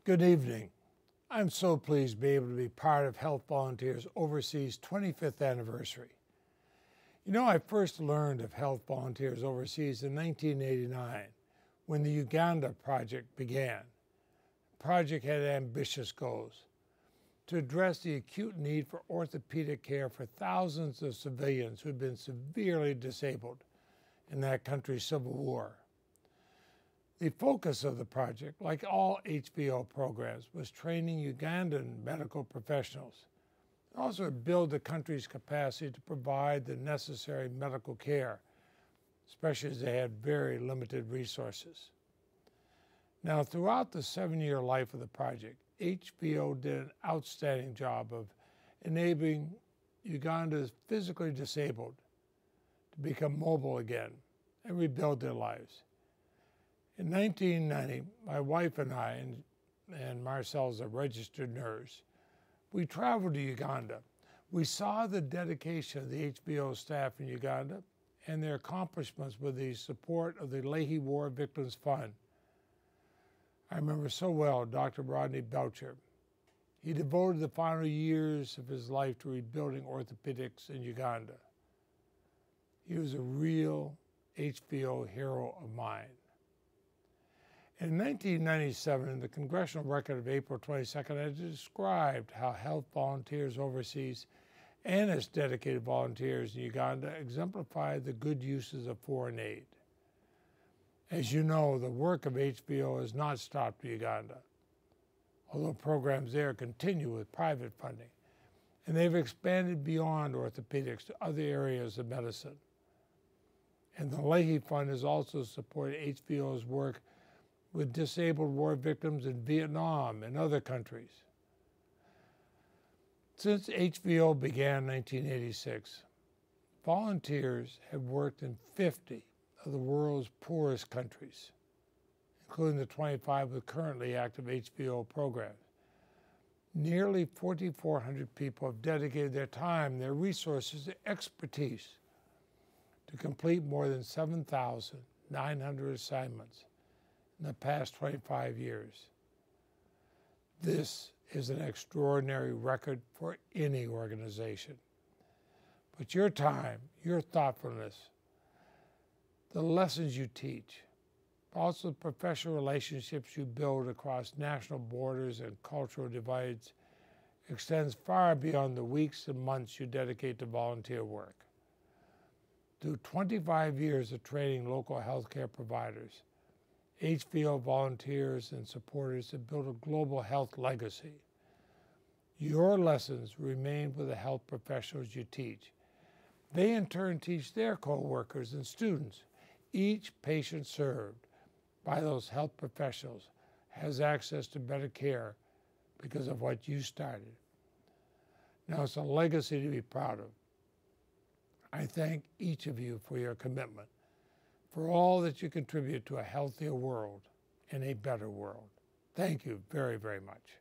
Good evening. I'm so pleased to be able to be part of Health Volunteers Overseas' 25th anniversary. You know, I first learned of Health Volunteers Overseas in 1989 when the Uganda project began. The project had ambitious goals to address the acute need for orthopedic care for thousands of civilians who had been severely disabled in that country's civil war. The focus of the project, like all HVO programs, was training Ugandan medical professionals and also to build the country's capacity to provide the necessary medical care, especially as they had very limited resources. Now, throughout the 7-year life of the project, HVO did an outstanding job of enabling Uganda's physically disabled to become mobile again and rebuild their lives. In 1990, my wife and I, and Marcel's a registered nurse, we traveled to Uganda. We saw the dedication of the HVO staff in Uganda and their accomplishments with the support of the Leahy War Victims Fund. I remember so well Dr. Rodney Belcher. He devoted the final years of his life to rebuilding orthopedics in Uganda. He was a real HVO hero of mine. In 1997, in the Congressional Record of April 22nd, I described how Health Volunteers Overseas and its dedicated volunteers in Uganda exemplified the good uses of foreign aid. As you know, the work of HVO has not stopped in Uganda, although programs there continue with private funding, and they've expanded beyond orthopedics to other areas of medicine. And the Leahy Fund has also supported HVO's work with disabled war victims in Vietnam and other countries. Since HVO began in 1986, volunteers have worked in 50 of the world's poorest countries, including the 25 with currently active HVO programs. Nearly 4,400 people have dedicated their time, their resources, their expertise to complete more than 7,900 assignments in the past 25 years. This is an extraordinary record for any organization. But your time, your thoughtfulness, the lessons you teach, also the professional relationships you build across national borders and cultural divides extends far beyond the weeks and months you dedicate to volunteer work. Through 25 years of training local healthcare providers, HVO volunteers and supporters have built a global health legacy. Your lessons remain with the health professionals you teach. They in turn teach their co-workers and students. Each patient served by those health professionals has access to better care because of what you started. Now, it's a legacy to be proud of. I thank each of you for your commitment, for all that you contribute to a healthier world and a better world. Thank you very, very much.